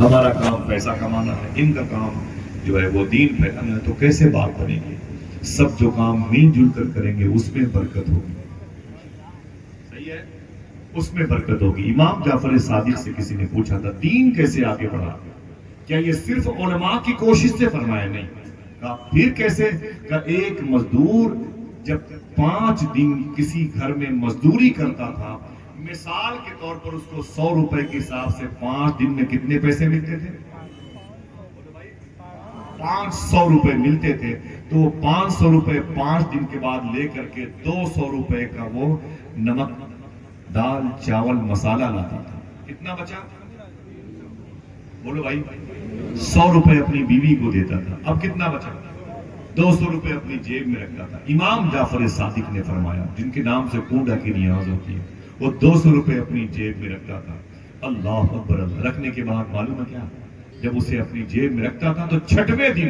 ہمارا کام پیسہ کمانا ہے، ان کا کام جو ہے وہ دین پھیلانا ہے، تو کیسے بات بنے گی؟ سب جو کام مل جل کر کریں گے اس میں برکت ہوگی، صحیح ہے، اس میں برکت ہوگی۔ امام جعفر صادق سے کسی نے پوچھا تھا دین کیسے آگے بڑھا؟ کیا یہ صرف علماء کی کوشش سے؟ فرمایا نہیں۔ کہا پھر کیسے؟ کہا ایک مزدور جب 5 دن کسی گھر میں مزدوری کرتا تھا، مثال کے طور پر اس کو 100 روپے کے حساب سے 5 دن میں کتنے پیسے ملتے تھے؟ 500 روپے ملتے تھے، تو 500 روپے 5 دن کے بعد لے کر کے 200 روپے کا وہ نمک دال چاول مسالہ لاتا تھا۔ کتنا بچا؟ بولو بھائی۔ 100 روپے اپنی بیوی کو دیتا تھا، اب کتنا بچا؟ 200 روپے اپنی جیب میں رکھتا تھا۔ امام جعفر صادق نے فرمایا، جن کے نام سے کنڈا کی نیاز ہوتی ہے، وہ 200 روپے اپنی جیب میں رکھتا تھا۔ اللہ اکبر، اللہ رکھنے کے بعد معلوم ہے کیا؟ جب اسے اپنی جیب میں رکھتا تھا تو 6ویں دن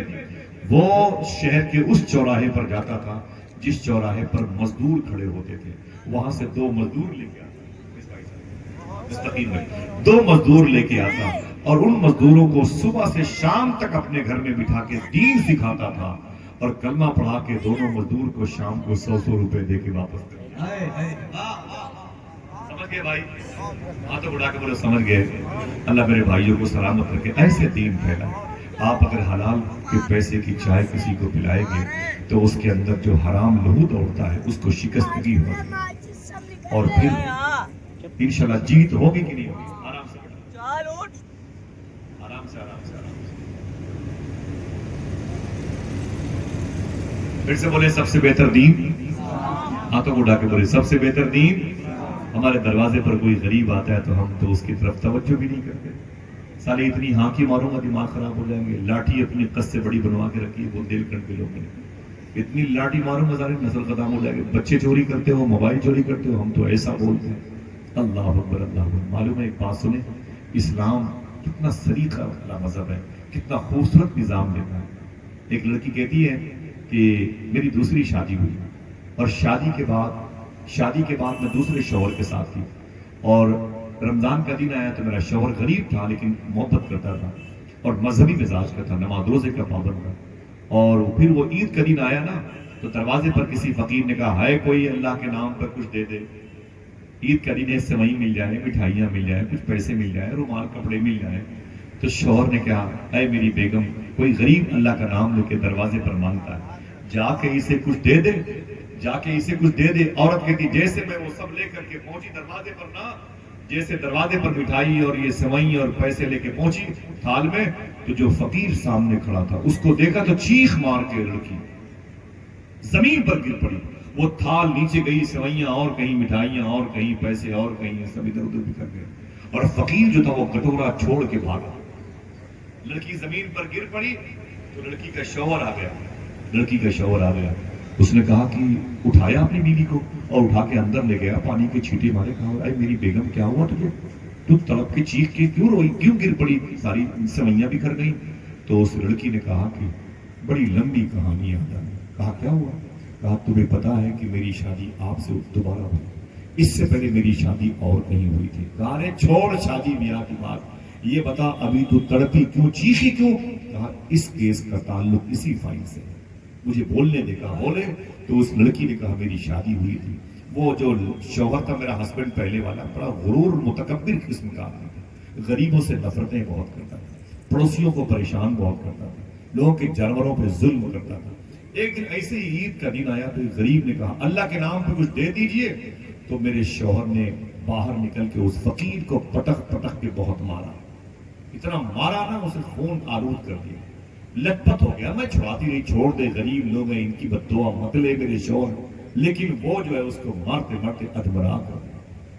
وہ شہر کے اس چوراہے پر جاتا تھا جس چوراہے پر مزدور کھڑے ہوتے تھے، وہاں سے 2 مزدور لے کے آتا، مستقیم ہے، 2 مزدور لے کے آتا اور ان مزدوروں کو صبح سے شام تک اپنے گھر میں بٹھا کے دین سکھاتا تھا، اور کلمہ پڑھا کے دونوں مزدور کو شام کو 100 روپے دے کے واپس کرتا۔ سمجھ گئے بھائی؟ ہاتھوں اٹھا کے بولے سمجھ گئے۔ اللہ میرے بھائیوں کو سلامت رکھے، ایسے دین پھیلائے۔ آپ اگر حلال کے پیسے کی چائے کسی کو پلائیں گے تو اس کے اندر جو حرام لہو دوڑتا ہے اس کو شکستگی ہوگی، اور پھر انشاءاللہ جیت ہوگی کہ نہیں ہوگی؟ آرام سے آرام سے آرام سے آرام سے۔ پھر سے بولے سب سے بہتر دین، ہاتھوں کو اٹھا کے بولے سب سے بہتر دین۔ ہمارے دروازے پر کوئی غریب آتا ہے تو ہم تو اس کی طرف توجہ بھی نہیں کرتے، سالے اتنی ہانکی ماروں گا دماغ خراب ہو جائیں گے، لاٹھی اپنی قد سے بڑی بنوا کے رکھی ہے، وہ دل کٹ کے لوگ اتنی لاٹھی ماروں گا سارے نسل ختم ہو جائے گا۔ بچے چوری کرتے ہو، موبائل چوری کرتے ہو، ہم تو ایسا بولتے ہیں۔ اللہ اکبر اللہ اکبر۔ معلوم ہے ایک بات سنیں، اسلام کتنا سلیقہ والا مذہب ہے، کتنا خوبصورت نظام دیتا ہے۔ ایک لڑکی کہتی ہے کہ میری دوسری شادی ہوئی، اور شادی کے بعد میں دوسرے شوہر کے ساتھ تھی، اور رمضان کا دن آیا تو میرا شوہر غریب تھا لیکن محبت کرتا تھا اور مذہبی مزاج کا تھا، نماز روزے کا پابند تھا، اور پھر وہ عید کا دن آیا نا تو دروازے پر کسی فقیر نے کہا ہے کوئی اللہ کے نام پر کچھ دے دے، عید کا دن ہے، سوئی مل جائے، مٹھائیاں مل جائے، کچھ پیسے مل جائے، رومال کپڑے مل جائے۔ تو شوہر نے کہا اے میری بیگم، کوئی غریب اللہ کا نام لے کے دروازے پر مانگتا ہے، جا کے اسے کچھ دے دے، جا کے اسے کچھ دے دے۔ عورت کہتی جیسے میں وہ سب لے کر کے پہنچی دروازے پر نا، جیسے دروازے پر مٹھائی اور یہ سوئی اور پیسے لے کے پہنچی تھال میں، تو جو فقیر سامنے کھڑا تھا اس کو دیکھا تو چیخ مار کے لڑکی زمین پر گر پڑی، وہ تھال نیچے گئی، سوئیاں اور کہیں مٹھائیاں اور کہیں پیسے اور کہیں، سب ادھر ادھر بکھر گئے، اور فقیر جو تھا وہ کٹورا چھوڑ کے بھاگا۔ لڑکی زمین پر گر پڑی تو لڑکی کا شوہر آ گیا، اس نے کہا کہ اٹھایا اپنی بیوی کو اور اٹھا کے اندر لے گیا، پانی کے چھینٹے مارے، کہا اے میری بیگم کیا ہوا تجھے، تو تڑپ کے چیخ کے کیوں روئی، کیوں گر پڑی، ساری سوئیاں بکھر گئی۔ تو اس لڑکی نے کہا کہ بڑی لمبی کہانی ہے۔ کہا کیا ہوا؟ کہا تمہیں پتا ہے کہ میری شادی آپ سے دوبارہ ہوئی، اس سے پہلے میری شادی اور کہیں ہوئی تھی۔ کہا نے چھوڑ شادی بیاہ کی بات، یہ بتا ابھی تو تڑپی کیوں، چیخی کیوں؟ کہا اس کیس کا تعلق اسی فائل سے، مجھے بولنے دے۔ کہا بولے؟ تو اس لڑکی نے کہا میری شادی ہوئی تھی، وہ جو شوہر تھا میرا ہسبینڈ پہلے والا، بڑا غرور متکبر قسم کا آدمی تھا، غریبوں سے نفرتیں بہت کرتا تھا، پڑوسیوں کو پریشان بہت کرتا تھا، لوگوں کے جانوروں پہ ظلم کرتا تھا۔ ایک دن ایسے ہی عید کا دن آیا تو ایک غریب نے کہا اللہ کے نام پہ کچھ دے دیجئے، تو میرے شوہر نے باہر نکل کے اس فقیر کو پٹک پٹک کے بہت مارا، اتنا مارا نا اسے خون آلود کر دیا، لت پت ہو گیا۔ میں چھڑاتی رہی، چھوڑ دے، غریب لوگ ہیں، ان کی بد دعا مت لے میرے شوہر، لیکن وہ جو ہے اس کو مارتے مارتے ادبرا کر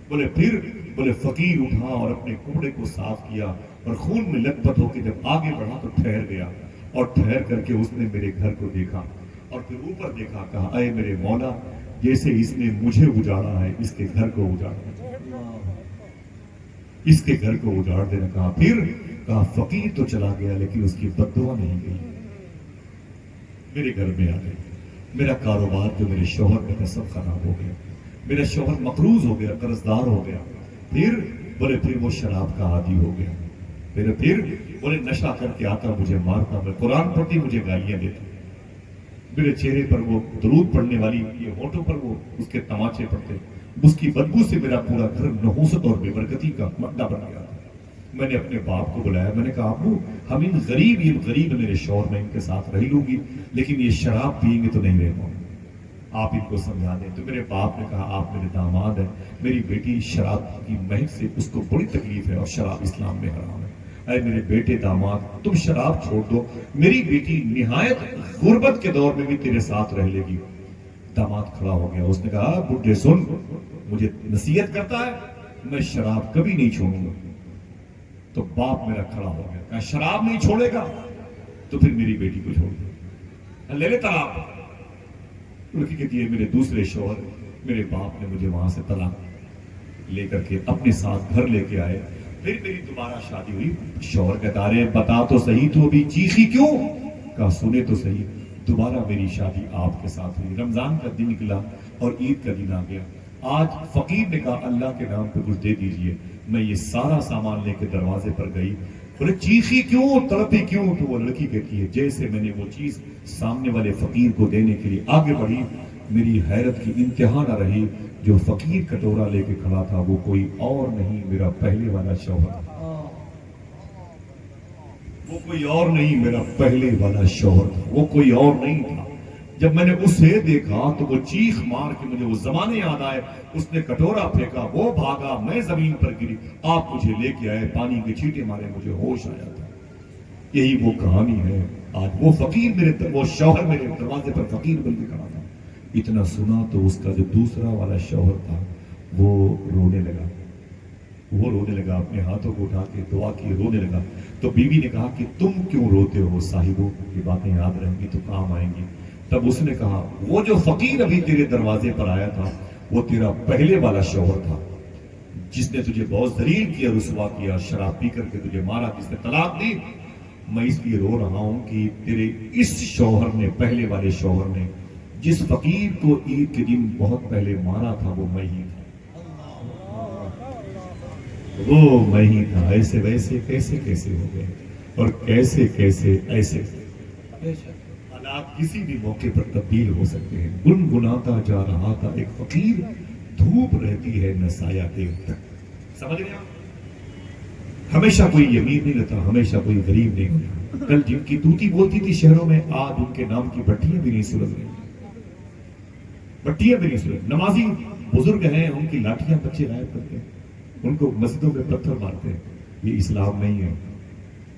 بولے پھر بولے فقیر اٹھا اور اپنے کپڑے کو صاف کیا اور خون میں لت پت ہو کے جب آگے بڑھا تو ٹھہر گیا، اور ٹھہر کر کے اس نے میرے گھر کو دیکھا اور پھر اوپر دیکھا، کہا اے میرے مولا، جیسے اس نے مجھے اجاڑا ہے اس کے گھر کو اجاڑ دے، اس کے گھر کو اجاڑ دینا۔ کہا پھر؟ کہا فقیر تو چلا گیا لیکن اس کی بد دعا نہیں گئی، میرے گھر میں آ گئی، میرا کاروبار جو میرے شوہر کا سب خراب ہو گیا، میرا شوہر مقروض ہو گیا، قرض دار ہو گیا، پھر بولے پھر وہ شراب کا عادی ہو گیا، پھر بولے نشہ کر کے آتا مجھے مارتا، میں قرآن پڑھتی مجھے گالیاں دیتا، میرے چہرے پر وہ درود پڑھنے والی یہ ہونٹوں پر وہ اس کے تماچے پڑتے، اس کی بدبو سے میرا پورا گھر نحوست اور بے برکتی کا مڈا بن گیا تھا۔ میں نے اپنے باپ کو بلایا، میں نے کہا ابو ہم ان غریب میرے شوہر میں ان کے ساتھ رہ لوں گی، لیکن یہ شراب پئیں گے تو نہیں رہ پاؤں، آپ ان کو سمجھا دیں۔ تو میرے باپ نے کہا آپ میرے داماد ہیں، میری بیٹی شراب کی مہک سے اس کو بڑی تکلیف ہے اور شراب اسلام میں حرام ہے، اے میرے بیٹے داماد تم شراب چھوڑ دو، میری بیٹی نہایت غربت کے دور میں بھی تیرے ساتھ رہ لے گی۔ داماد کھڑا ہو گیا، اس نے کہا بڈھے سن، مجھے نصیحت کرتا ہے، میں شراب کبھی نہیں چھوڑوں گا۔ تو باپ میرا کھڑا ہو گیا، کہا شراب نہیں چھوڑے گا تو پھر میری بیٹی کو چھوڑ دو، لے لے طلاق۔ لڑکی کہتی ہے میرے دوسرے شوہر، میرے باپ نے مجھے وہاں سے طلاق لے کر کے اپنے ساتھ گھر لے کے آئے، پھر میری دوبارہ شادی ہوئی۔ شوہر کہتا رہے بتا تو صحیح تو ابھی چیخی کیوں؟ کہا سنے تو صحیح، دوبارہ میری شادی آپ کے ساتھ ہوئی، رمضان کا دن نکلا اور عید کا دن آ گیا، آج فقیر نے کہا اللہ کے نام پہ کچھ دے دیجئے، میں یہ سارا سامان لے کے دروازے پر گئی، بولے چیخی کیوں، تڑپی کیوں؟ تو وہ لڑکی کہتی ہے جیسے میں نے وہ چیز سامنے والے فقیر کو دینے کے لیے آگے بڑھی، میری حیرت کی انتہا نہ رہی، جو فقیر کٹورا لے کے کھڑا تھا وہ کوئی اور نہیں میرا پہلے والا شوہر، وہ کوئی اور نہیں میرا پہلے والا شوہر تھا، وہ کوئی اور نہیں تھا۔ جب میں نے اسے دیکھا تو وہ چیخ مار کے، مجھے وہ زمانے یاد آئے، اس نے کٹورا پھینکا، وہ بھاگا، میں زمین پر گری، آپ مجھے لے کے آئے، پانی کے چھینٹے مارے، مجھے ہوش آیا تھا۔ یہی وہ کہانی ہے، آج وہ فقیر وہ شوہر میرے دروازے پر فقیر بن کے کھڑا تھا۔ اتنا سنا تو اس کا جو دوسرا والا شوہر تھا وہ رونے لگا، اپنے ہاتھوں کو اٹھا کے دعا کی، رونے لگا۔ تو بیوی نے کہا کہ تم کیوں روتے ہو صاحبوں، یہ باتیں یاد رہیں گی تو کام آئیں گی۔ تب اس نے کہا وہ جو فقیر ابھی تیرے دروازے پر آیا تھا وہ تیرا پہلے والا شوہر تھا، جس نے تجھے بہت ذلیل کیا، رسوا کیا، شراب پی کر کے تجھے مارا، جس نے طلاق دی۔ میں اس لیے رو رہا ہوں کہ تیرے اس شوہر نے، پہلے والے شوہر نے جس فقیر کو عید کے دن بہت پہلے مارا تھا وہ میں ہی تھا، وہ میں ہی تھا۔ ایسے ویسے کیسے کیسے ہو گئے اور کیسے کیسے ایسے حالات کسی بھی موقع پر تبدیل ہو سکتے ہیں۔ گنگناتا جا رہا تھا ایک فقیر، دھوپ رہتی ہے نہ سایہ دیر تک۔ سمجھ رہے آپ؟ ہمیشہ کوئی امیر نہیں رہتا، ہمیشہ کوئی غریب نہیں ہوتا۔ کل جن کی توتی بولتی تھی شہروں میں، آج ان کے نام کی بھٹیاں بھی نہیں سلگ رہی، بھٹیاں بھی نہیں سلگ۔ نمازی بزرگ ہیں، ان کی لاٹھیاں بچے غائب کرتے ہیں، ان کو مسجدوں میں پتھر مارتے ہیں۔ یہ اسلام نہیں ہے،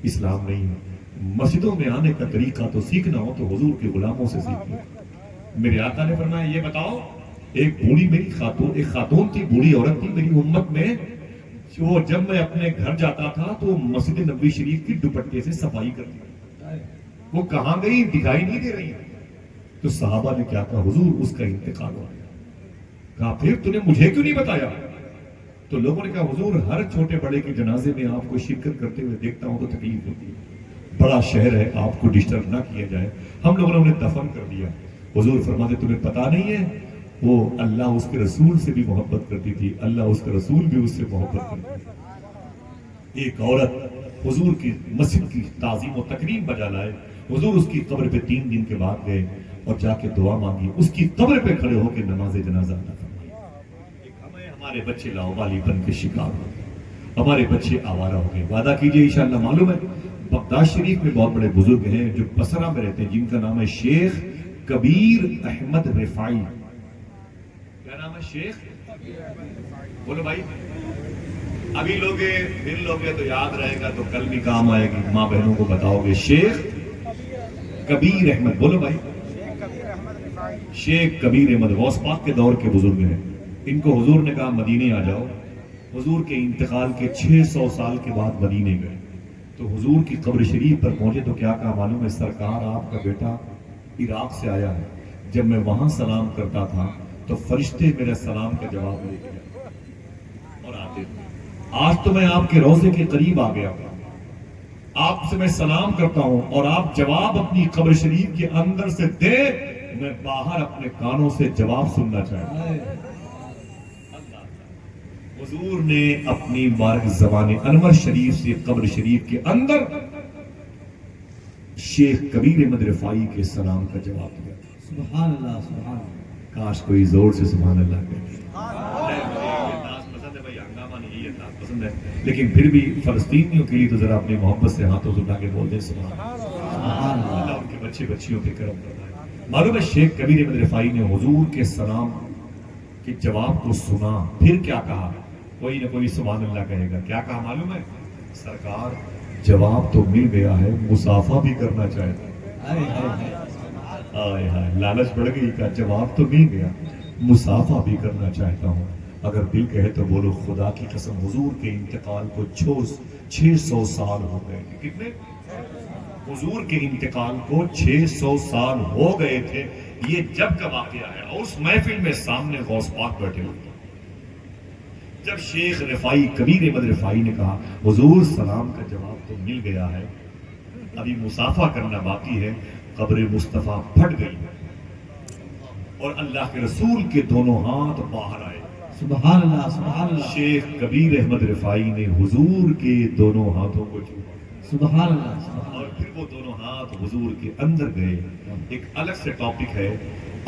اسلام نہیں ہے۔ مسجدوں میں آنے کا طریقہ تو سیکھنا ہو تو حضور کے غلاموں سے سیکھنا۔ میرے آقا نے فرمایا یہ بتاؤ، ایک بوڑھی میری خاتون، ایک خاتون تھی، بوڑھی عورت تھی میری امت میں، وہ جب میں اپنے گھر جاتا تھا تو مسجد نبوی شریف کی دوپٹے سے صفائی کرتی تھی، وہ کہاں گئی دکھائی نہیں دے رہی۔ تو صحابہ نے کیا کہا، حضور اس کا انتقال ہو گیا۔ کہا پھر تو نے مجھے کیوں نہیں بتایا؟ تو لوگوں نے کہا حضور ہر چھوٹے بڑے کے جنازے میں آپ کو شرکت کرتے ہوئے دیکھتا ہوں تو تکلیف ہوتی ہے، بڑا شہر ہے، آپ کو ڈسٹرب نہ کیا جائے، ہم لوگوں نے انہیں دفن کر دیا۔ حضور فرماتے تمہیں پتا نہیں ہے، وہ اللہ اس کے رسول سے بھی محبت کرتی تھی، اللہ اس کا رسول بھی اس سے محبت کرتی تھی۔ ایک عورت حضور کی مسجد کی تعظیم و تکریم بجا لائے، حضور اس کی قبر پہ 3 دن کے بعد گئے اور جا کے دعا مانگی، اس کی قبر پہ کھڑے ہو کے نماز جنازہ ادا فرمائی۔ ہمارے بچے لاوالی بن کے شکار ہو گئے، ہمارے بچے آوارہ ہو گئے۔ وعدہ کیجئے انشاءاللہ۔ معلوم ہے بغداد شریف میں بہت بڑے بزرگ ہیں جو بصرہ میں رہتے ہیں، جن کا نام ہے شیخ کبیر احمد رفاعی۔ کیا نام ہے؟ شیخ بولو بھائی، ابھی لوگے مل لوگے تو یاد رہے گا، تو کل بھی کام آئے گی، ماں بہنوں کو بتاؤ گے۔ شیخ کبیر احمد، بولو بھائی، شیخ کبیر احمد غوث پاک کے دور کے بزرگ ہیں۔ ان کو حضور نے کہا مدینے آ جاؤ، حضور کے انتقال کے 600 سال کے بعد مدینے گئے، تو حضور کی قبر شریف پر پہنچے تو کیا کہا معلوم ہے، سرکار آپ کا بیٹا عراق سے آیا ہے، جب میں وہاں سلام کرتا تھا تو فرشتے میرے سلام کا جواب لے کے اور آتے تھے، آج تو میں آپ کے روضے کے قریب آ گیا، آپ سے میں سلام کرتا ہوں اور آپ جواب اپنی قبر شریف کے اندر سے دے، میں باہر اپنے کانوں سے جواب سننا چاہتا ہوں۔ حضور نے اپنی مبارک زبان انور شریف سے قبر شریف کے اندر شیخ کبیر احمد رفاعی کے سلام کا جواب دیا. سبحان اللہ سبحان اللہ. کاش کوئی زور سے سبحان اللہ کہے. پسند ہے بھائی، ہنگامہ نہیں، یہ انداز پسند ہے، لیکن پھر بھی فلسطینیوں کے لیے تو ذرا اپنی محبت سے ہاتھوں سے اٹھا کے بول دیں سبحان اللہ. اللہ ان کے بچے بچیوں پہ کرم فرمائے. معلوم ہے شیخ کبیر احمد رفاعی نے حضور کے سلام کے جواب کو سنا، پھر کیا کہا؟ کوئی نہ کوئی سبحان اللہ کہے گا. کیا کہا معلوم ہے؟ سرکار جواب تو مل گیا ہے، مسافہ بھی کرنا چاہتا ہے. آئے ہائے، لالچ بڑھ گئی کا جواب تو مل گیا، مسافہ بھی کرنا چاہتا ہوں. اگر دل کہے تو بولو خدا کی قسم حضور کے انتقال کو 600 سال ہو گئے. کتنے؟ حضور کے انتقال کو 600 سال ہو گئے تھے. یہ جب کا واقعہ ہے، اور اس محفل میں سامنے غوث پاک بیٹھے ہوئے. جب شیخ رفاعی کبیر احمد رفاعی نے کہا حضور سلام کا جواب تو مل گیا ہے، ابھی مسافہ کرنا باقی ہے، قبر مصطفیٰ پھٹ گئی اور اللہ کے رسول کے دونوں ہاتھ باہر آئے. سبحان اللہ سبحان اللہ. شیخ کبیر احمد رفاعی نے حضور کے دونوں ہاتھوں کو چھوا سبحان اللہ سبحان اور پھر وہ دونوں ہاتھ حضور کے اندر گئے. ایک الگ سے ٹاپک ہے،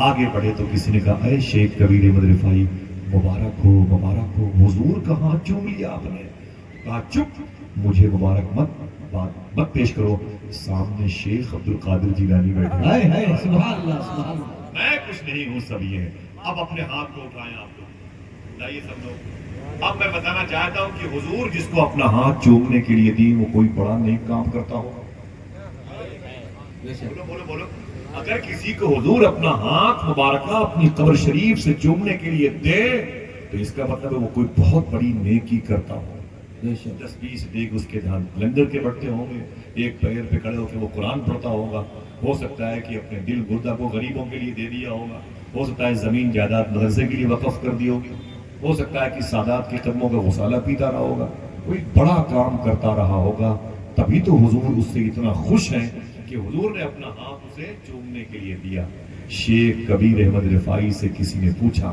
آگے بڑھے تو کسی نے کہا اے شیخ کبیر احمد رفاعی مبارک ہو مبارک ہو. حضور کا ہاتھ چوم لیا آپ نے. کہا چپ، مجھے مبارک مت پیش کرو. سامنے شیخ عبد القادر جیلانی بیٹھے. ہائے ہائے سبحان اللہ سبحان اللہ. میں کچھ نہیں ہوں، سب یہ ہے. اب اپنے ہاتھ کو اٹھائیں آپ لوگ، لائیے سب لوگ. اب میں بتانا چاہتا ہوں کہ حضور جس کو اپنا ہاتھ چومنے کے لیے دی وہ کوئی بڑا نیک کام کرتا ہو. بولو بولو بولو. اگر کسی کو حضور اپنا ہاتھ مبارکہ اپنی قبر شریف سے چومنے کے لیے دے تو اس کا مطلب ہے وہ کوئی بہت بڑی نیکی کرتا ہو. 10-20 دیگ اس کے لنگر کے بڑھتے ہوں گے، ایک پیر پہ کھڑے ہو کے وہ قرآن پڑھتا ہوگا. ہو سکتا ہے کہ اپنے دل گردہ کو غریبوں کے لیے دے دیا ہوگا. ہو سکتا ہے زمین جائیداد مدرسے کے لیے وقف کر دی ہوگی. ہو سکتا ہے کہ سادات کے قدموں کا غسالہ پیتا رہا ہوگا. کوئی بڑا کام کرتا رہا ہوگا. تبھی تو حضور اس سے اتنا خوش ہیں کہ حضور نے اپنا ہاتھ اسے چومنے کے لیے دیا. شیخ کبیر احمد رفاعی سے کسی نے پوچھا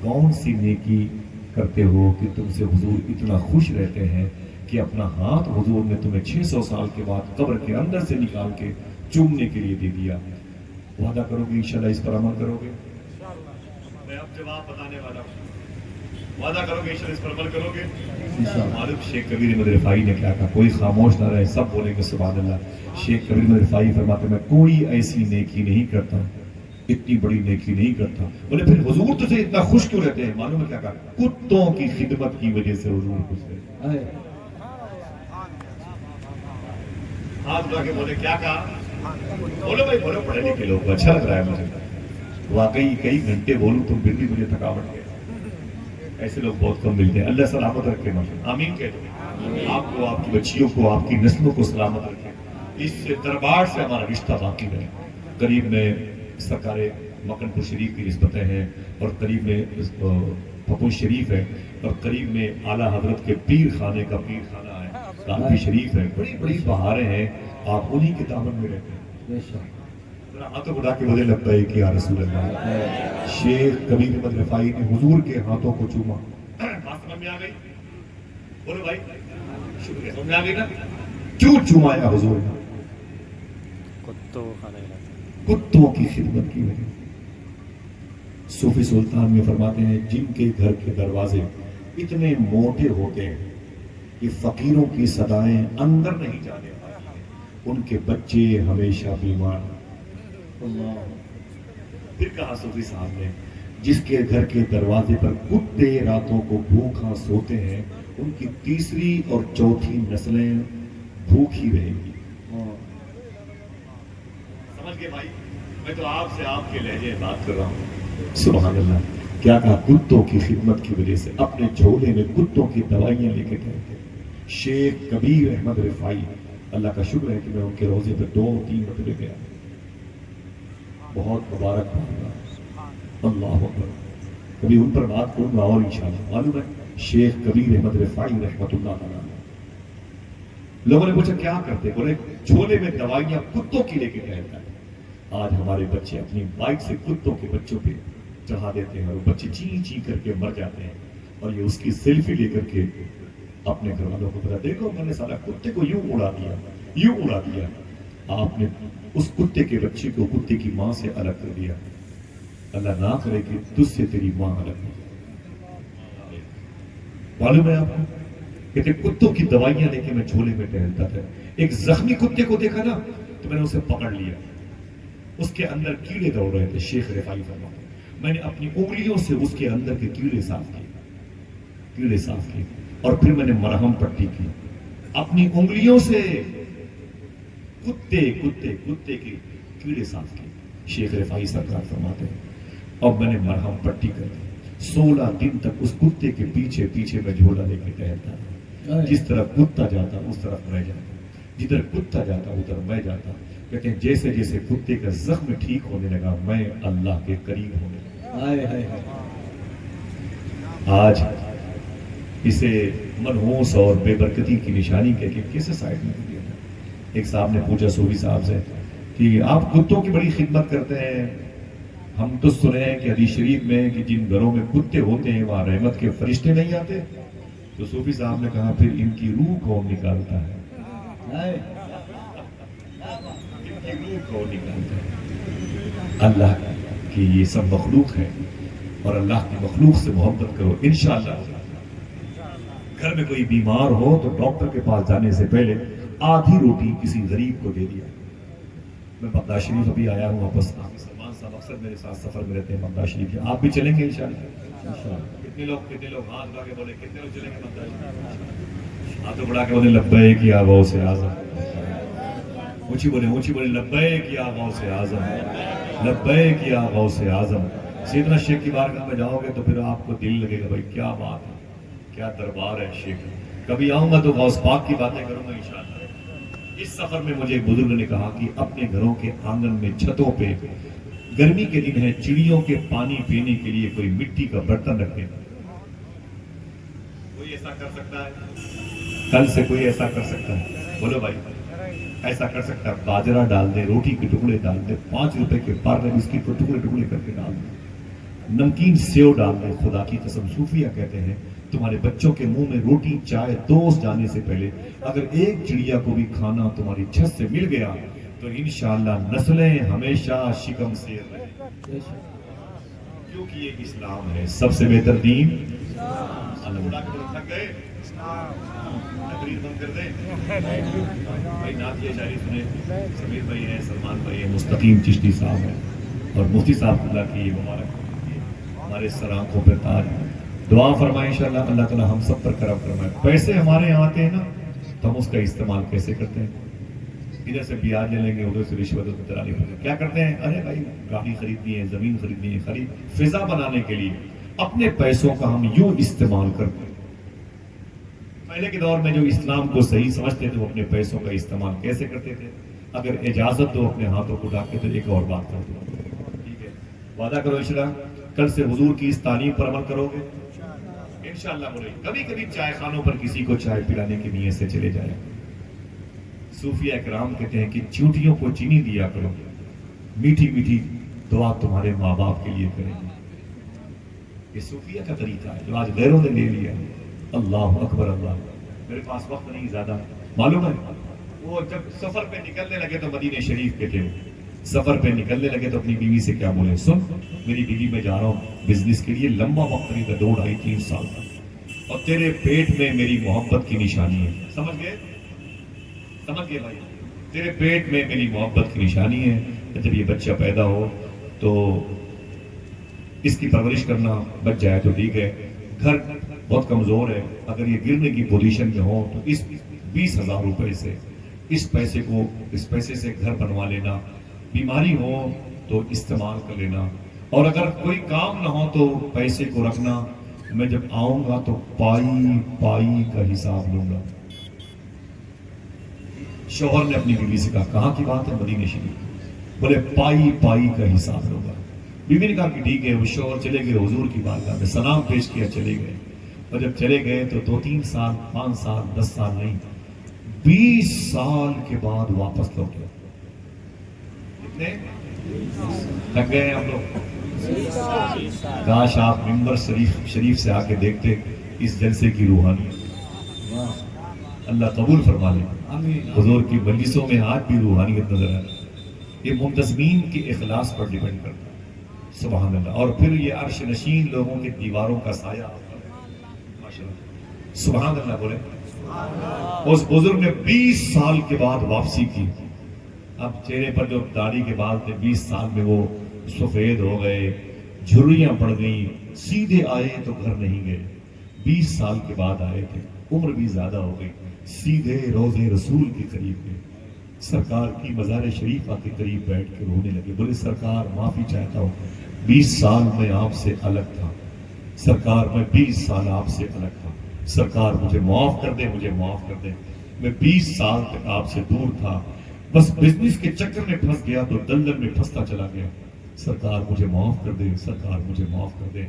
کون سی نیکی کرتے ہو کہ تم سے حضور اتنا خوش رہتے ہیں کہ اپنا ہاتھ حضور نے تمہیں 600 سال کے بعد قبر کے اندر سے نکال کے چومنے کے لیے دے دیا. وعدہ کرو گے انشاءاللہ اس پر عمل کرو گے؟ میں اب جواب بتانے والا ہوں. وعدہ کرو گے انشاءاللہ اس پر عمل کرو گے؟ معلوم شیخ کبیر احمد رفاعی نے کیا کہا؟ کوئی خاموش نہ رہے، سب بولیں گے سبحان اللہ. شیخ کبیر احمد رفاعی فرماتے میں کوئی ایسی نیکی نہیں کرتا، اتنی بڑی نیکی نہیں کرتا. بولے پھر حضور تجھے اتنا خوش کیوں رہتے ہیں؟ معلوم ہے کیا کہا؟ کتوں کی خدمت کی وجہ سے حضور خوش رہتے ہیں. ہاتھ اٹھا کے بولے کیا کہا؟ بولو بھائی بولو، پڑھے لکھے لوگ، اچھا لگ رہا ہے مجھے. واقعی کئی گھنٹے بولوں تو پھر بھی مجھے تھکاوٹ ہے. ایسے لوگ بہت کم ملتے ہیں. اللہ سلامت رکھے ماشاءاللہ. آمین کہہ دو. آپ کو، آپ کی بچیوں کو، آپ کی نسلوں کو سلامت رکھے. اس دربار سے ہمارا رشتہ باقی رہے. قریب میں سرکار مکن پور شریف کی نسبتیں ہیں اور قریب میں پھپھو شریف ہے اور قریب میں اعلیٰ حضرت کے پیر خانے کا پیر خانہ ہے، کافی شریف ہے. بڑی بڑی بہاریں ہیں. آپ انہی کے دامن میں رہتے ہیں. ہاتھوں اٹھا کے مجھے لگتا ہے کہ یا رسول اللہ. شیخ کبیر احمد رفاعی نے حضور کے ہاتھوں کو چوما. بات سمجھ میں آ گئی؟ بولو بھائی شکریہ. سمجھ میں آ گئی نا؟ کیوں چومایا حضور نے؟ کتوں کی خدمت کی وجہ. صوفی سلطان میں فرماتے ہیں جن کے گھر کے دروازے اتنے موٹے ہوتے ہیں کہ فقیروں کی صدائیں اندر نہیں جانے پاتی، ان کے بچے ہمیشہ بیمار. پھر کہا صوفی صاحب نے جس کے گھر کے دروازے پر کتے راتوں کو بھوکا سوتے ہیں ان کی تیسری اور چوتھی نسلیں بھوکی رہیں گی. سمجھ گئے بھائی؟ میں تو آپ سے آپ کے لہجے بات کر رہا ہوں. سبحان اللہ. کیا کہا؟ کتوں کی خدمت کی وجہ سے اپنے جھولے میں کتوں کی دوائیاں لے کے گئے تھے. شیخ کبیر احمد رفاعی، اللہ کا شکر ہے کہ میں ان کے روزے پہ 2-3 مرتبہ گیا. بہت مبارک بات. اللہ اکبر. کبھی ان پر بات کروں گا اور انشاءاللہ. معلوم ہے شیخ کبیر احمد رفاعی رحمۃ اللہ تعالیٰ. لوگوں نے پوچھا کیا کرتے؟ بولے جھولے میں دوائیاں کتوں کی لے کے گئے تھے. آج ہمارے بچے اپنی بائک سے کتوں کے بچوں پہ چڑھا دیتے ہیں اور بچے چی چی کر کے مر جاتے ہیں اور یہ اس کی سیلفی لے کر کے اپنے گھر والوں کو بتا، دیکھو میں نے سارا کتے کو یوں اڑا دیا، آپ نے اس کتے کے بچے کو کتے کی ماں سے الگ کر دیا۔ اللہ نہ کرے کہ تجھ سے تیری ماں الگ ہو۔ معلوم ہے آپ کو، کہتے کتوں کی دوائیاں لے کے میں جھولے میں ٹہلتا تھا، ایک زخمی کتے کو دیکھا نا تو میں نے اسے پکڑ لیا، اس کے اندر کیڑے دوڑ رہے تھے، شیخ رفاعی فرماتے ہیں میں نے اپنی انگلیوں سے اس کے اندر کے کیڑے صاف کیے اور پھر میں نے مرہم پٹی کی اپنی انگلیوں سے، کتے کے کیڑے صاف کیے، شیخ رفاعی سرکار فرماتے ہیں، اور میں نے مرہم پٹی کر دی۔ 16 دن تک اس کتے کے پیچھے پیچھے میں جھولا لے کے ٹہلتا تھا، جس طرح کتا جاتا اس طرف میں جاتا، جدھر کتا جاتا ادھر میں جاتا۔ کہتے ہیں جیسے جیسے کتے کا زخم ٹھیک ہونے لگا میں اللہ کے قریب ہونے لگا۔ آج اسے منحوس اور بے برکتی کی نشانی کہہ کے کیسے سائڈ میں دیا؟ ایک صاحب نے پوچھا صوفی صاحب سے کہ آپ کتوں کی بڑی خدمت کرتے ہیں، ہم تو سنے ہیں کہ حدیث شریف میں کہ جن گھروں میں کتے ہوتے ہیں وہاں رحمت کے فرشتے نہیں آتے، تو صوفی صاحب نے کہا پھر ان کی روح کون نکالتا ہے؟ ان کی روح کون نکالتا ہے؟ اللہ کی یہ سب مخلوق ہے، اور اللہ کی مخلوق سے محبت کرو انشاءاللہ۔ گھر میں کوئی بیمار ہو تو ڈاکٹر کے پاس جانے سے پہلے آدھی روٹی کسی غریب کو دے دیا۔ میں بغداد شریف ابھی آیا ہوں واپس، سلمان صاحب اکثر میرے ساتھ سفر میں رہتے ہیں بغداد شریف کے، آپ بھی چلیں گے انشاءاللہ؟ کتنے لوگ ہاتھ بڑھا کے بولے کتنے لوگ چلیں گے بغداد شریف؟ ہاتھ بڑھا کے بولے لبیک یا غوث اعظم، اونچی بولے لبیک یا غوث اعظم، لبیک یا غوث اعظم۔ سیدنا شیخ کی بارگاہ میں جاؤ گے تو پھر آپ کو دل لگے گا بھائی کیا بات ہے، کیا دربار ہے شیخ۔ کبھی آؤں گا تو غوث پاک کی باتیں کروں گا انشاءاللہ۔ اس سفر میں مجھے ایک بزرگ نے کہا کہ اپنے گھروں کے آنگن میں چھتوں پہ گرمی کے دن ہے، چڑیوں کے پانی پینے کے لیے کوئی مٹی کا برتن رکھے۔ کوئی ایسا کر سکتا ہے؟ کل سے کوئی ایسا کر سکتا ہے؟ بولو بھائی، ایسا کر سکتا ہے؟ باجرہ ڈال دے، روٹی کے ٹکڑے ڈال دے، 5 روپے کے پر بسکٹ کو ٹکڑے کر کے ڈال دے، نمکین سیو ڈال دے۔ خدا کی قسم صوفیہ کہتے ہیں تمہارے بچوں کے منہ میں روٹی چائے دوست جانے سے پہلے اگر ایک چڑیا کو بھی کھانا تمہاری چھت سے مل گیا تو انشاءاللہ نسلیں ہمیشہ شکم سے رہیں، کیونکہ یہ اسلام ہے سب سے بہتر دین۔ اللہ بڑا کے تھک گئے، تقریر بند کر دیں بھائی، نعتیہ شاعری سنیں، سمیر بھائی ہیں، سلمان بھائی ہیں، مستقیم چشتی صاحب ہیں، اور مفتی صاحب اللہ کی مبارک ہمارے سر آنکھوں پہ تاج۔ دعا فرمائیں انشاءاللہ اللہ تعالیٰ ہم سب پر کرم فرمائے۔ پیسے ہمارے یہاں آتے ہیں نا تو ہم اس کا استعمال کیسے کرتے ہیں؟ ادھر سے بیاج لے لیں گے، ادھر سے رشوت دلانی پڑے گی، کیا کرتے ہیں؟ ارے بھائی گاڑی خریدنی ہے، زمین خریدنی ہے، خرید فضا بنانے کے لیے اپنے پیسوں کا ہم یوں استعمال کرتے ہیں۔ پہلے کے دور میں جو اسلام کو صحیح سمجھتے تھے وہ اپنے پیسوں کا استعمال کیسے کرتے تھے؟ اگر اجازت دو اپنے ہاتھوں کو ڈاک کے تو ایک اور بات کر دو، ٹھیک ہے؟ وعدہ کرو انشاءاللہ کل سے حضور کی اس تعلیم پر عمل کرو گے انشاءاللہ۔ بولے کبھی کبھی چائے خانوں پر کسی کو چائے پلانے کی نیت سے چلے جائیں۔ صوفیہ اکرام کہتے ہیں کہ چیونٹیوں کو چینی دیا کرو، میٹھی میٹھی دعا تمہارے ماں باپ کے لیے کریں گے۔ یہ صوفیہ کا طریقہ ہے جو آج غیروں نے لے لیا۔ اللہ اکبر اللہ۔ میرے پاس وقت نہیں زیادہ، معلوم ہے وہ جب سفر پہ نکلنے لگے تو مدینہ شریف کے تھے، سفر پہ نکلنے لگے تو اپنی بیوی سے کیا بولے، سن میری بیوی میں جا رہا ہوں بزنس کے لیے، لمبا وقت نہیں تھا، 2 ڈھائی 3 سال کا، اور تیرے پیٹ میں میری محبت کی نشانی ہے۔ سمجھ گئے بھائی، تیرے پیٹ میں میری محبت کی نشانی ہے، جب یہ بچہ پیدا ہو تو اس کی پرورش کرنا، بچ جائے تو ٹھیک ہے، گھر بہت کمزور ہے، اگر یہ گرنے کی پوزیشن میں ہو تو اس 20,000 روپے سے اس پیسے سے گھر بنوا لینا، بیماری ہو تو استعمال کر لینا، اور اگر کوئی کام نہ ہو تو پیسے کو رکھنا، میں جب آؤں گا تو پائی پائی کا حساب لوں گا۔ شوہر نے اپنی بیوی سے کہا، کہاں کی بات ہے؟ مدینہ شریف۔ بولے پائی پائی کا حساب لوں گا۔ بیوی نے کہا کہ ٹھیک ہے۔ وہ شوہر چلے گئے حضور کی بارگاہ میں، سلام پیش کیا، چلے گئے، اور جب چلے گئے تو 2-3 سال 5 سال 10 سال نہیں 20 سال کے بعد واپس لوٹے۔ کتنے لگ گئے ہم لوگ؟ کاش آپ ممبر شریف سے آ کے دیکھتے اس جلسے کی روحانیت واہ اللہ قبول فرما لے. آمین حضور کی مجلسوں میں آج بھی روحانیت نظر آتی ہے. یہ منتظمین کے اخلاص پر ڈیپینڈ کرتا ہے. سبحان اللہ. اور پھر یہ عرش نشین لوگوں کے دیواروں کا سایہ ماشاءاللہ. سبحان اللہ بولے. اس بزرگ نے 20 سال کے بعد واپسی کی. اب چہرے پر جو داڑھی کے بال تھے 20 سال میں وہ سفید ہو گئے, جھریاں پڑ گئیں, سیدھے آئے تو گھر نہیں گئے. 20 سال کے بعد آئے تھے, عمر بھی زیادہ ہو گئی, سیدھے روضے رسول کے قریب گئے, سرکار کی مزار شریفہ کے قریب بیٹھ کے رونے لگے. بولے سرکار معافی چاہتا ہوں, 20 سال میں آپ سے الگ تھا. سرکار میں 20 سال آپ سے الگ تھا. سرکار مجھے معاف کر دیں, مجھے معاف کر دیں. میں 20 سال تک آپ سے دور تھا, بس بزنس کے چکر میں پھنس گیا تو دلدل میں پھنستا چلا گیا. سرکار مجھے معاف کر دیں, سرکار مجھے معاف کر دیں.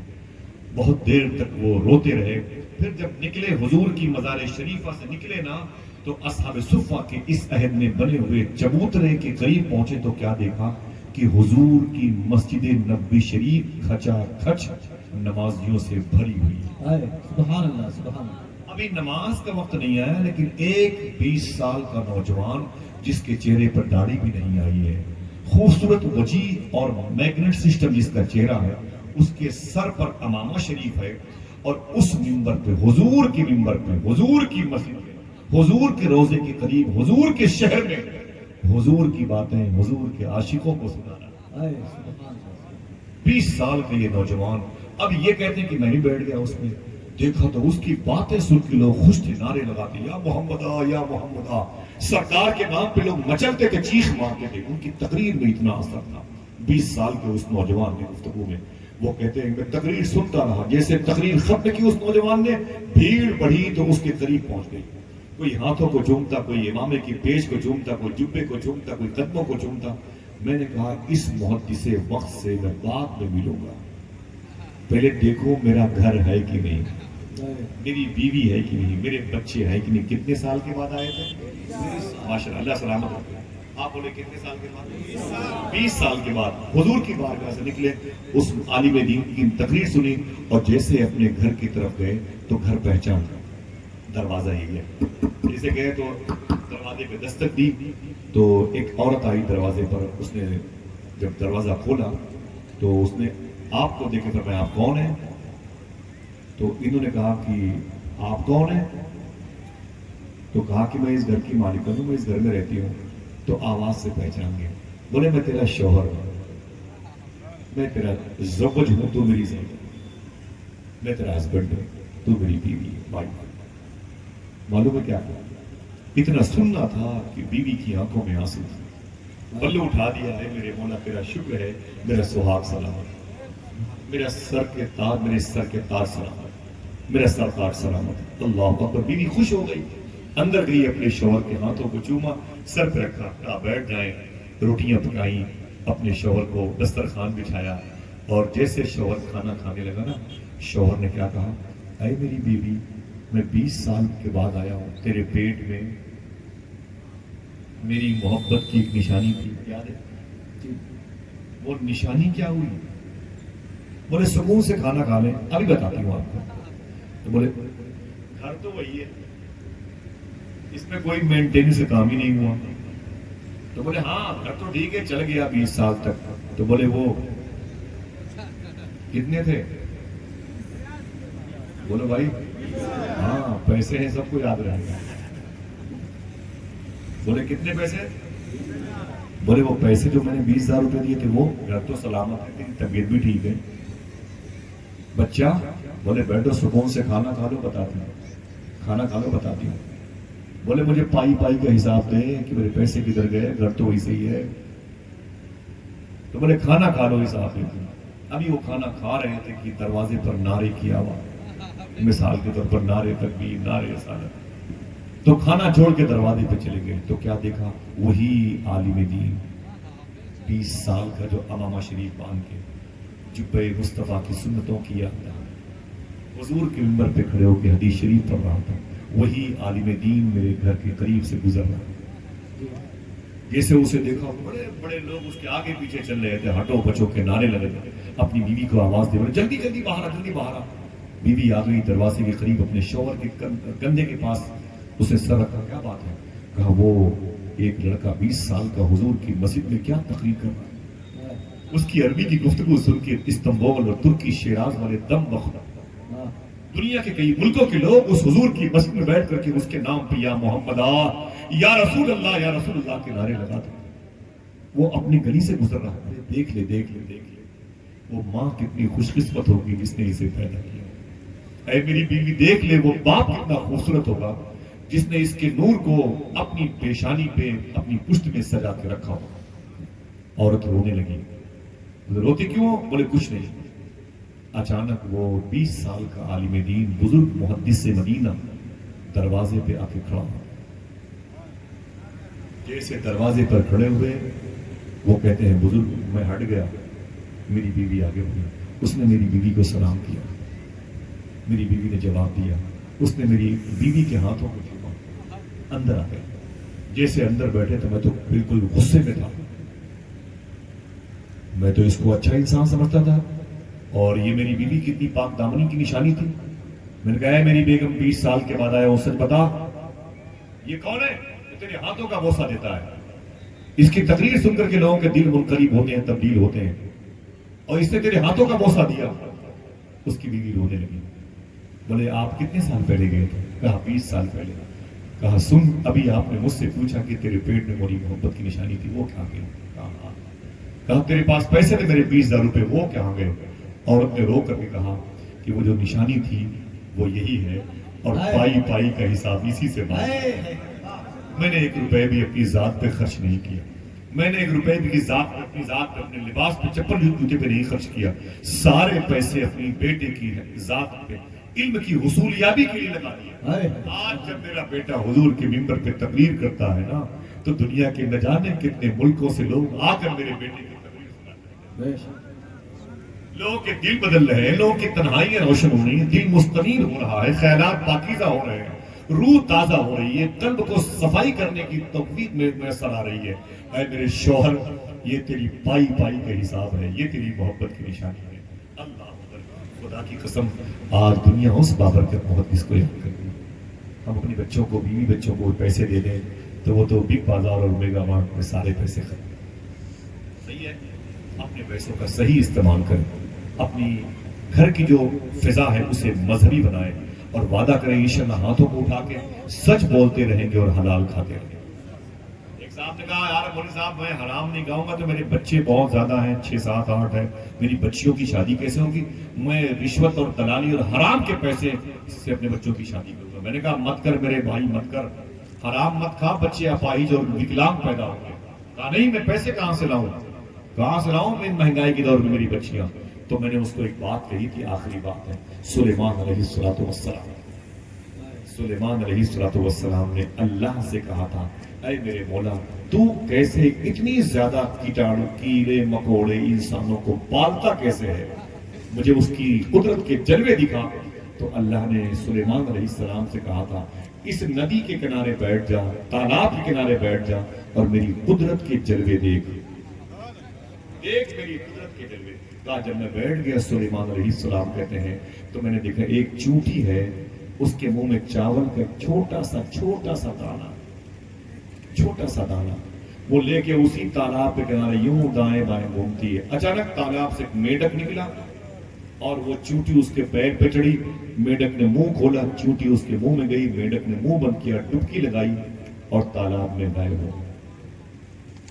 بہت دیر تک وہ روتے رہے. پھر جب نکلے حضور کی مزار شریفہ سے نکلے نا, تو اصحاب صفہ کے اس عہد میں بنے ہوئے چبوترے کے قریب پہنچے تو کیا دیکھا کہ حضور کی مسجد نبوی شریف کھچا کھچ نمازیوں سے بھری ہوئی. سبحان اللہ سبحان اللہ. ابھی نماز کا وقت نہیں آیا, لیکن ایک 20 سال کا نوجوان جس کے چہرے پر داڑھی بھی نہیں آئی ہے, خوبصورت وجیح اور میگنیٹ سسٹم جس کا چہرہ ہے, اس کے سر پر امامہ شریف ہے, اور اس منبر پہ حضور کی منبر پہ حضور کی مسجد میں حضور کے روضے کے قریب حضور کے شہر میں حضور کی باتیں حضور کے عاشقوں کو سنانا. 20 سال کے یہ نوجوان اب یہ کہتے ہیں کہ میں بھی بیٹھ گیا اس میں, دیکھا تو اس کی باتیں سن کے لوگ خوش تھے, نعرے لگاتے یا محمدہ یا محمدہ. سرکار کے نام پہ لوگ مچلتے تھے, چیخ مارتے تھے. ان کی تقریر میں اتنا اثر تھا. 20 سال کے اس نوجوان نے گفتگو میں وہ کہتے ہیں میں تقریر سنتا رہا, جیسے تقریر ختم کی اس نوجوان نے, بھیڑ بڑھی تو اس کے قریب پہنچ گئی. کوئی ہاتھوں کو چومتا, کوئی امامے کی پیش کو چومتا, کوئی جبے کو چومتا, کوئی قدموں کو چومتا. میں نے کہا اس محدث وقت سے میں بعد میں ملوں گا, پہلے دیکھو میرا گھر ہے کہ نہیں, میری بیوی ہے کہ نہیں, میرے بچے ہیں کہ نہیں. کتنے سال کے بعد آئے تھے؟ ماشاءاللہ, اللہ سلامت رکھے. آپ بولے کتنے سال کے بعد؟ 20 سال کے بعد حضور کی بارگاہ سے نکلے, اس عالم دین کی تقریر سنی, اور جیسے اپنے گھر کی طرف گئے تو گھر پہچان دروازہ ہی ہے. جیسے گئے تو دروازے پہ دستک دی تو ایک عورت آئی دروازے پر. اس نے جب دروازہ کھولا تو اس نے آپ کو دیکھے فرمایا آپ کون ہیں؟ تو انہوں نے کہا کہ آپ کون ہیں؟ تو کہا کہ میں اس گھر کی مالکن ہوں, میں اس گھر میں رہتی ہوں. تو آواز سے پہچان گئے. بولے میں تیرا شوہر ہوں, میں تیرا زوج ہوں, تو میری زوج, میں تیرا ہسبینڈ ہوں, تو میری بیوی ہے, وائف. معلوم ہے کیا کہا؟ اتنا سننا تھا کہ بیوی کی آنکھوں میں آنسو تھے. پلو اٹھا دیا ہے, میرے مولا تیرا شکر ہے, میرا سہاگ سلامت, میرا سر کے تاج, میرے سر کے تاج سلامت, میرا سر تاج سلامت. اللہ اکبر. بیوی خوش ہو گئی, اندر گئی, اپنے شوہر کے ہاتھوں کو چوما, سر پہ رکھا, کہا بیٹھ جائیں. روٹیاں پکائیں, اپنے شوہر کو دسترخوان بچھایا, اور جیسے شوہر کھانا کھانے لگا نا, شوہر نے کیا کہا, اے میری بیوی, میں 20 سال کے بعد آیا ہوں, تیرے پیٹ میں میری محبت کی ایک نشانی تھی, یاد ہے؟ وہ نشانی کیا ہوئی؟ بولے سکون سے کھانا کھا لیں, ابھی بتاتی ہوں آپ کو. تو بولے گھر تو وہی ہے, اس میں کوئی مینٹیننس کام ہی نہیں ہوا. تو بولے ہاں گھر تو ٹھیک ہے, چل گیا 20 سال تک. تو بولے وہ کتنے تھے؟ بولو بھائی, ہاں پیسے ہیں, سب کو یاد رہے گا. بولے کتنے پیسے؟ بولے وہ پیسے جو میں نے 20,000 روپے دیے تھے, وہ گھر تو سلامت ہے, تیری طبیعت بھی ٹھیک ہے. بچہ؟ بولے بیٹھو سکون سے کھانا کھا لو, بتاتی ہوں, کھانا کھا لو بتاتی ہوں. بولے مجھے پائی پائی کا حساب دے کہ میرے پیسے کدھر گئے, گھر تو ویسے ہی ہے. تو بولے کھانا کھا لو حساب دے. ابھی وہ کھانا کھا رہے تھے کہ دروازے پر نعرے کی آواز, مثال کے طور پر نعرے تکبیر, نعرے رسالت. تو کھانا چھوڑ کے دروازے پہ چلے گئے تو کیا دیکھا, وہی عالم دین 20 سال کا جو امامہ شریف باندھ کے جبے مصطفیٰ کی سنتوں کی یاد تھا, حضور کے منبر پہ کھڑے ہو کے حدیث شریف پڑھ رہا تھا, وہی عالم دین میرے گھر کے قریب سے گزر رہا. جیسے اسے دیکھا, بڑے بڑے لوگ اس کے آگے پیچھے چل رہے تھے, ہٹو بچو کے نعرے لگے, اپنی بیوی کو آواز دے رہے, جلدی جلدی باہر آ, جلدی باہر آ. بیوی آ گئی دروازے کے قریب اپنے شوہر کے کندھے کے پاس اسے سر رکھا. کیا بات ہے؟ کہا وہ ایک لڑکا 20 سال کا حضور کی مسجد میں کیا تقریر کر رہا ہے. اس کی عربی کی گفتگو سن کے استنبول اور ترکی شیراز والے دم بخر. دنیا کے کئی ملکوں کے لوگ اس حضور کی مسجد میں بیٹھ کر کے اس کے نام پہ یا محمد یا رسول اللہ یا رسول اللہ کے نعرے لگاتے. وہ اپنی گلی سے گزر رہا ہے. دیکھ لے دیکھ لے دیکھ لے وہ ماں کتنی خوش قسمت ہوگی جس نے اسے پیدا کیا. اے میری بیوی دیکھ لے وہ باپ کتنا خوبصورت ہوگا جس نے اس کے نور کو اپنی پیشانی پہ اپنی پشت میں سجا کے رکھا ہو. عورت رونے لگی. روتی کیوں؟ بولے کچھ نہیں. اچانک وہ 20 سال کا عالم دین بزرگ محدث مدینہ دروازے پہ آ کے کھڑا ہوا. جیسے دروازے پر کھڑے ہوئے وہ کہتے ہیں بزرگ میں ہٹ گیا, میری بیوی آگے ہوئی. اس نے میری بیوی کو سلام کیا. میری بیوی نے جواب دیا. اس نے میری بیوی کے ہاتھوں کو چھپا. اندر آ گیا. جیسے اندر بیٹھے تو میں تو بالکل غصے میں تھا. میں تو اس کو اچھا انسان سمجھتا تھا اور یہ میری بیوی کتنی پاک دامنی کی نشانی تھی. میں نے کہا میری بیگم 20 سال کے بعد آیا, وہ سچ بتا یہ کون ہے جو تیرے ہاتھوں کا بوسہ دیتا ہے. اس کی تقریر سن کر کے لوگوں کے دل منقلب ہوتے ہیں, تبدیل ہوتے ہیں, اور اس نے تیرے ہاتھوں کا بوسہ دیا. اس کی بیوی رونے لگی. بولے آپ کتنے سال پہلے گئے تھے؟ کہا 20 سال پہلے. کہا سن ابھی آپ نے مجھ سے پوچھا کہ تیرے پیٹ میں میری محبت کی نشانی تھی, وہ کہاں گئی؟ کہا تیرے پاس پیسے تھے میرے 20,000 روپے, وہ کہاں گئے؟ عورت نے رو کر کے کہا کہ وہ جو نشانی تھی وہ یہی ہے اور پائی پائی کا حساب اسی سے بات. میں نے 1 روپے بھی اپنی ذات پہ خرچ نہیں کیا. میں نے 1 روپے بھی اپنی ذات پہ, اپنے لباس پہ, چپل جوتے پہ نہیں خرچ کیا. سارے پیسے اپنی بیٹے کی ذات پہ علم کی حصولیابی کے لیے لگا دیے. آج جب میرا بیٹا حضور کے ممبر پہ تقریر کرتا ہے نا تو دنیا کے نہ جانے کتنے ملکوں سے لوگ آ کر میرے بیٹے کی تقریر سناتے ہیں. لوگوں کے دل بدل رہے ہیں, لوگوں کی تنہائیاں روشن ہو رہی ہیں, دل مستنیر ہو رہا ہے, خیالات پاکیزہ ہو رہے ہیں, روح تازہ ہو رہی ہے, قلب کو صفائی کرنے کی توفیق میسر آ رہی ہے. اے میرے شوہر یہ تیری پائی پائی کا حساب ہے, یہ تیری محبت کی نشانی ہے. اللہ خدا کی قسم آج دنیا اس بابرکت محدث کو یاد کرتی ہے. ہم اپنی بچوں کو, بیوی بچوں کو پیسے دے دیں تو وہ تو بگ بازار اور میگا مارٹ میں سارے پیسے ختم. صحیح ہے, اپنے پیسوں کا صحیح استعمال کریں. اپنی گھر کی جو فضا ہے اسے مذہبی بنائیں اور وعدہ کریں انشاءاللہ ہاتھوں کو اٹھا کے سچ بولتے رہیں گے اور حلال کھاتے رہیں گے. ایک صاحب نے کہا یار مولوی صاحب میں حرام نہیں کھاؤں گا تو میرے بچے بہت زیادہ ہیں, 6 7 8 ہیں, میری بچیوں کی شادی کیسے ہوگی؟ میں رشوت اور دلالی اور حرام کے پیسے سے اپنے بچوں کی شادی کروں گا. میں نے کہا مت کر میرے بھائی, مت کر, حرام مت کھا, بچے اپاہج اور وکلانگ پیدا ہوں گے. کہا نہیں میں پیسے کہاں سے لاؤں, کہاں سے لاؤں میں مہنگائی کے دور میں میری بچیاں. تو میں نے اس کو ایک بات کہی تھی, آخری بات ہے. سلیمان علیہ السلام, سلیمان علیہ السلام نے اللہ سے کہا تھا اے میرے مولا تو کیسے اتنی زیادہ کیٹاڑو, کیڑے مکوڑے انسانوں کو پالتا کیسے ہے, مجھے اس کی قدرت کے جلوے دکھا. تو اللہ نے سلیمان علیہ السلام سے کہا تھا اس ندی کے کنارے بیٹھ جا, تالاب کے کنارے بیٹھ جا اور میری قدرت کے جلوے دیکھ, دیکھ میری قدرت کے جلوے. کہا جب میں بیٹھ گیا سلیمان علیہ السلام کہتے ہیں تو میں نے دیکھا ایک چونٹی ہے, اس کے منہ میں چاول کا چھوٹا سا دانا, چھوٹا سا دانا, وہ لے کے اسی تالاب کے کنارے یوں دائیں بائیں گھومتی ہے. اچانک تالاب سے ایک میڈک نکلا اور وہ چونٹی اس کے پیر پہ چڑھی. میڈک نے منہ کھولا, چونٹی اس کے منہ میں گئی, میڈک نے منہ بند کیا, ڈبکی لگائی اور تالاب میں غائب ہو.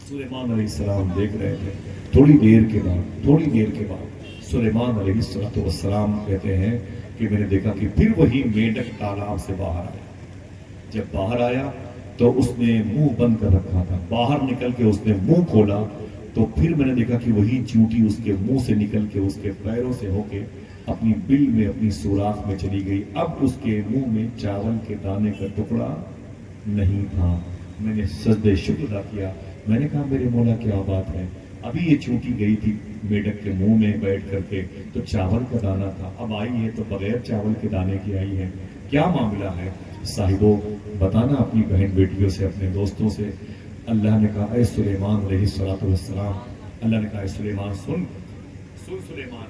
سلیمان علیہ السلام دیکھ رہے تھے. تھوڑی دیر کے بعد سلیمان علیہ السلام کہتے ہیں کہ میں نے دیکھا کہ پھر وہی میڈک تالاب سے باہر آیا. جب باہر آیا تو اس نے منہ بند کر رکھا تھا. باہر نکل کے اس نے منہ کھولا تو پھر میں نے دیکھا کہ وہی چونٹی اس کے منہ سے نکل کے اس کے پیروں سے ہو کے اپنی بل میں, اپنی سوراخ میں چلی گئی. اب اس کے منہ میں چاول کے دانے کا ٹکڑا نہیں تھا. میں نے سجدہ شکر ادا کیا. میں نے کہا میرے مولا کیا بات ہے, ابھی یہ چونٹی گئی تھی میڈک کے منہ میں بیٹھ کر کے تو چاول کا دانا تھا, اب آئی ہے تو بغیر چاول کے دانے کی آئی ہے, کیا معاملہ ہے؟ صاحبوں بتانا اپنی بہن بیٹیوں سے, اپنے دوستوں سے. اللہ نے کہا اے سلیمان علیہ السلام, اللہ نے کہا اے سلیمان سن سلیمان,